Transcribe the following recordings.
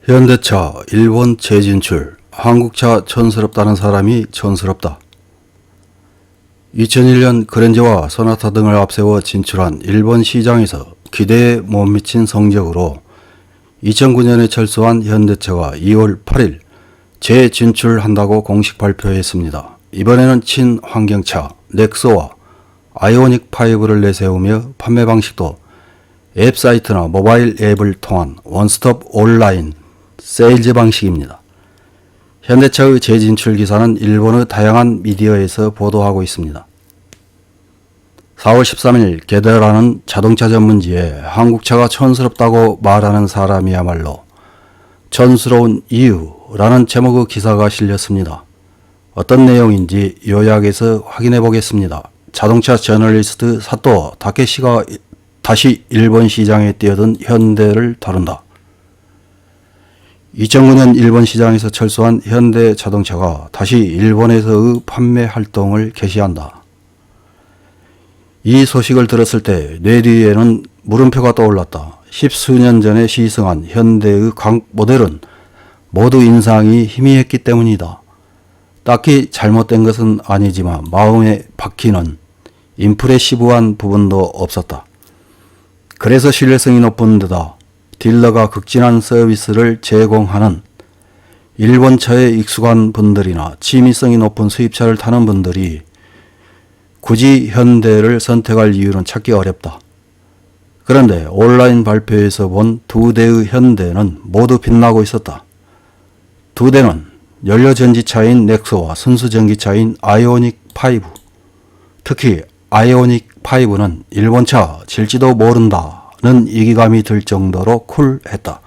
현대차 일본 재진출, 한국차 촌스럽다는 사람이 촌스럽다. 2001년 그랜저와 소나타 등을 앞세워 진출한 일본 시장에서 기대에 못 미친 성적으로 2009년에 철수한 현대차가 2월 8일 재진출한다고 공식 발표했습니다. 이번에는 친환경차 넥소와 아이오닉5를 내세우며 판매 방식도 앱사이트나 모바일 앱을 통한 원스톱 온라인 세일즈 방식입니다. 현대차의 재진출 기사는 일본의 다양한 미디어에서 보도하고 있습니다. 4월 13일 게데라는 자동차 전문지에 한국차가 촌스럽다고 말하는 사람이야말로 촌스러운 이유라는 제목의 기사가 실렸습니다. 어떤 내용인지 요약해서 확인해 보겠습니다. 자동차 저널리스트 사토 다케시가 다시 일본 시장에 뛰어든 현대를 다룬다. 2009년 일본 시장에서 철수한 현대 자동차가 다시 일본에서의 판매 활동을 개시한다. 이 소식을 들었을 때 뇌리에는 물음표가 떠올랐다. 십수년 전에 시승한 현대의 각 모델은 모두 인상이 희미했기 때문이다. 딱히 잘못된 것은 아니지만 마음에 박히는 임프레시브한 부분도 없었다. 그래서 신뢰성이 높은 데다 딜러가 극진한 서비스를 제공하는 일본차에 익숙한 분들이나 취미성이 높은 수입차를 타는 분들이 굳이 현대를 선택할 이유는 찾기 어렵다. 그런데 온라인 발표에서 본 두 대의 현대는 모두 빛나고 있었다. 두 대는 연료전지차인 넥소와 순수전기차인 아이오닉5. 특히 아이오닉5는 일본차 질지도 모른다는 이기감이 들 정도로 쿨했다.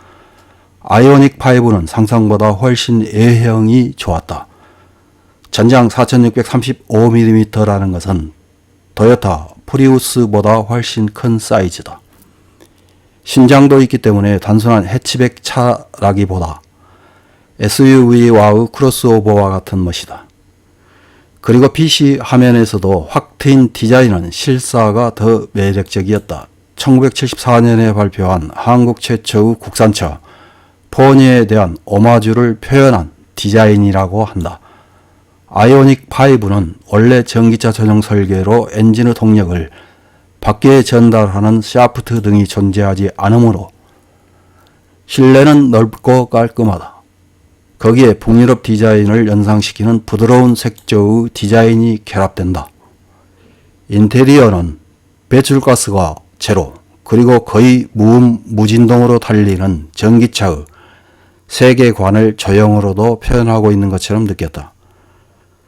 아이오닉5는 상상보다 훨씬 외형이 좋았다. 전장 4635mm라는 것은 토요타 프리우스보다 훨씬 큰 사이즈다. 신장도 있기 때문에 단순한 해치백 차라기보다 SUV와의 크로스오버와 같은 멋이다. 그리고 PC 화면에서도 확 트인 디자인은 실사가 더 매력적이었다. 1974년에 발표한 한국 최초의 국산차 포니에 대한 오마주를 표현한 디자인이라고 한다. 아이오닉5는 원래 전기차 전용 설계로 엔진의 동력을 밖에 전달하는 샤프트 등이 존재하지 않으므로 실내는 넓고 깔끔하다. 거기에 북유럽 디자인을 연상시키는 부드러운 색조의 디자인이 결합된다. 인테리어는 배출가스가 제로, 그리고 거의 무진동으로 달리는 전기차의 세계관을 조형으로도 표현하고 있는 것처럼 느꼈다.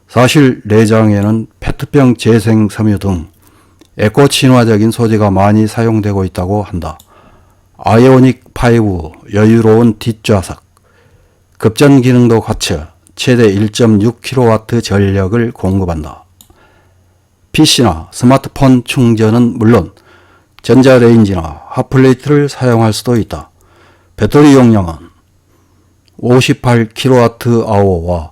사실 내장에는 페트병 재생 섬유 등 에코 친화적인 소재가 많이 사용되고 있다고 한다. 아이오닉5 여유로운 뒷좌석, 급전 기능도 갖춰 최대 1.6kW 전력을 공급한다. PC나 스마트폰 충전은 물론 전자레인지나 핫플레이트를 사용할 수도 있다. 배터리 용량은 58kWh와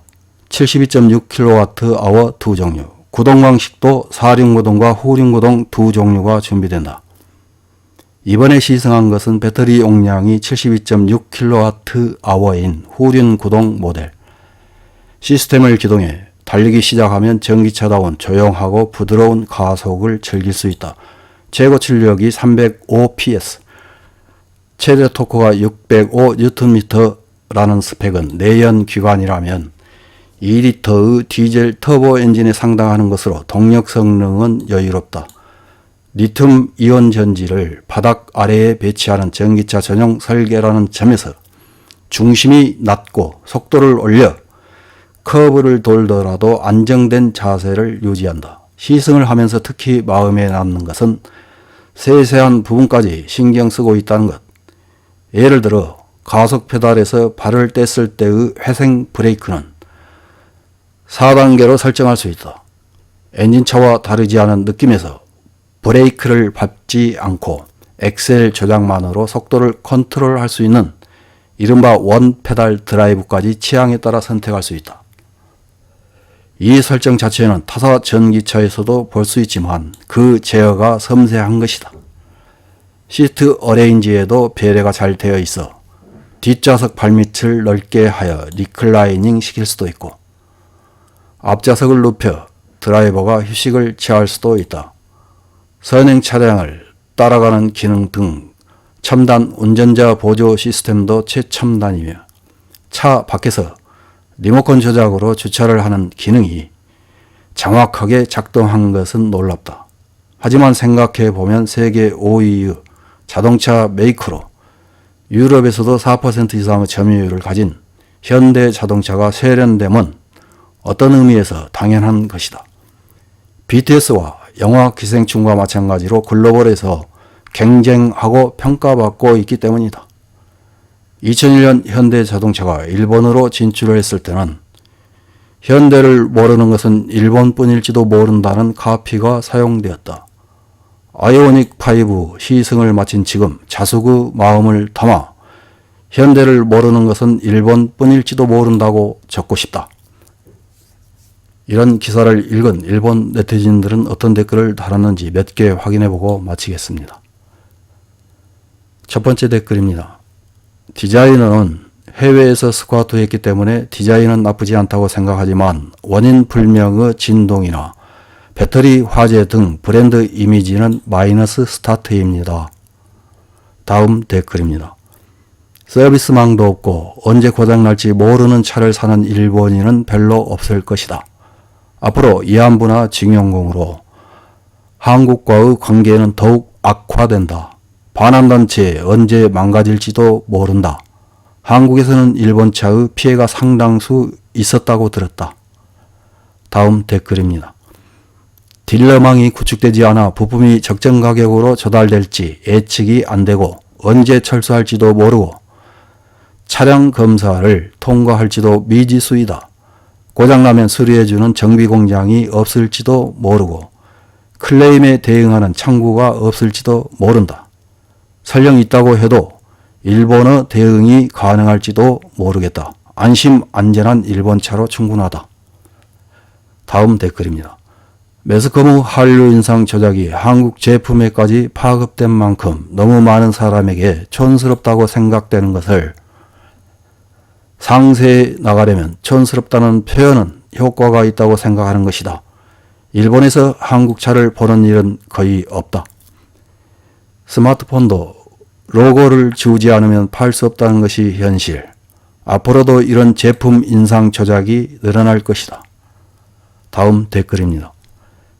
72.6kWh 두 종류, 구동 방식도 사륜구동과 후륜구동 두 종류가 준비된다. 이번에 시승한 것은 배터리 용량이 72.6kWh인 후륜구동 모델. 시스템을 기동해 달리기 시작하면 전기차다운 조용하고 부드러운 가속을 즐길 수 있다. 최고 출력이 305PS, 최대 토크가 605Nm라는 스펙은 내연 기관이라면 2리터의 디젤 터보 엔진에 상당하는 것으로 동력 성능은 여유롭다. 리튬 이온 전지를 바닥 아래에 배치하는 전기차 전용 설계라는 점에서 중심이 낮고 속도를 올려 커브를 돌더라도 안정된 자세를 유지한다. 시승을 하면서 특히 마음에 남는 것은 세세한 부분까지 신경 쓰고 있다는 것. 예를 들어 가속 페달에서 발을 뗐을 때의 회생 브레이크는 4단계로 설정할 수 있다. 엔진차와 다르지 않은 느낌에서 브레이크를 밟지 않고 엑셀 조작만으로 속도를 컨트롤할 수 있는 이른바 원 페달 드라이브까지 취향에 따라 선택할 수 있다. 이 설정 자체는 타사 전기차에서도 볼 수 있지만 그 제어가 섬세한 것이다. 시트 어레인지에도 배려가 잘 되어 있어 뒷좌석 발밑을 넓게 하여 리클라이닝 시킬 수도 있고 앞좌석을 눕혀 드라이버가 휴식을 취할 수도 있다. 선행 차량을 따라가는 기능 등 첨단 운전자 보조 시스템도 최첨단이며 차 밖에서 리모컨 조작으로 주차를 하는 기능이 정확하게 작동한 것은 놀랍다. 하지만 생각해 보면 세계 5위의 자동차 메이커로 유럽에서도 4% 이상의 점유율을 가진 현대 자동차가 세련됨은 어떤 의미에서 당연한 것이다. BTS와 영화 기생충과 마찬가지로 글로벌에서 경쟁하고 평가받고 있기 때문이다. 2001년 현대 자동차가 일본으로 진출을 했을 때는 현대를 모르는 것은 일본뿐일지도 모른다는 카피가 사용되었다. 아이오닉5 시승을 마친 지금 자숙의 마음을 담아 현대를 모르는 것은 일본뿐일지도 모른다고 적고 싶다. 이런 기사를 읽은 일본 네티즌들은 어떤 댓글을 달았는지 몇 개 확인해보고 마치겠습니다. 첫 번째 댓글입니다. 디자이너는 해외에서 스쿼트했기 때문에 디자인은 나쁘지 않다고 생각하지만 원인 불명의 진동이나 배터리 화재 등 브랜드 이미지는 마이너스 스타트입니다. 다음 댓글입니다. 서비스망도 없고 언제 고장날지 모르는 차를 사는 일본인은 별로 없을 것이다. 앞으로 위안부나 징용공으로 한국과의 관계는 더욱 악화된다. 반환단체 언제 망가질지도 모른다. 한국에서는 일본차의 피해가 상당수 있었다고 들었다. 다음 댓글입니다. 딜러망이 구축되지 않아 부품이 적정 가격으로 조달될지 예측이 안되고 언제 철수할지도 모르고 차량 검사를 통과할지도 미지수이다. 고장나면 수리해주는 정비공장이 없을지도 모르고 클레임에 대응하는 창구가 없을지도 모른다. 설령 있다고 해도 일본어 대응이 가능할지도 모르겠다. 안심 안전한 일본차로 충분하다. 다음 댓글입니다. 매스컴의 한류 인상 조작이 한국 제품에까지 파급된 만큼 너무 많은 사람에게 촌스럽다고 생각되는 것을 상세히 나가려면 촌스럽다는 표현은 효과가 있다고 생각하는 것이다. 일본에서 한국차를 보는 일은 거의 없다. 스마트폰도 로고를 지우지 않으면 팔 수 없다는 것이 현실. 앞으로도 이런 제품 인상 조작이 늘어날 것이다. 다음 댓글입니다.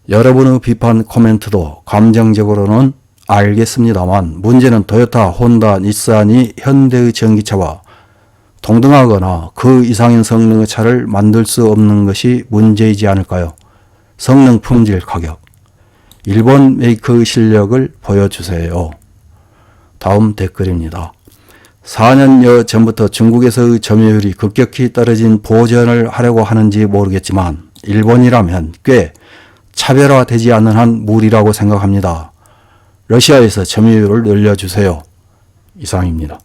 여러분의 비판 코멘트도 감정적으로는 알겠습니다만 문제는 토요타, 혼다, 닛산이 현대의 전기차와 동등하거나 그 이상인 성능의 차를 만들 수 없는 것이 문제이지 않을까요? 성능, 품질, 가격. 일본 메이커의 실력을 보여주세요. 다음 댓글입니다. 4년여 전부터 중국에서의 점유율이 급격히 떨어진 보전을 하려고 하는지 모르겠지만 일본이라면 꽤 차별화되지 않는 한 무리라고 생각합니다. 러시아에서 점유율을 늘려주세요. 이상입니다.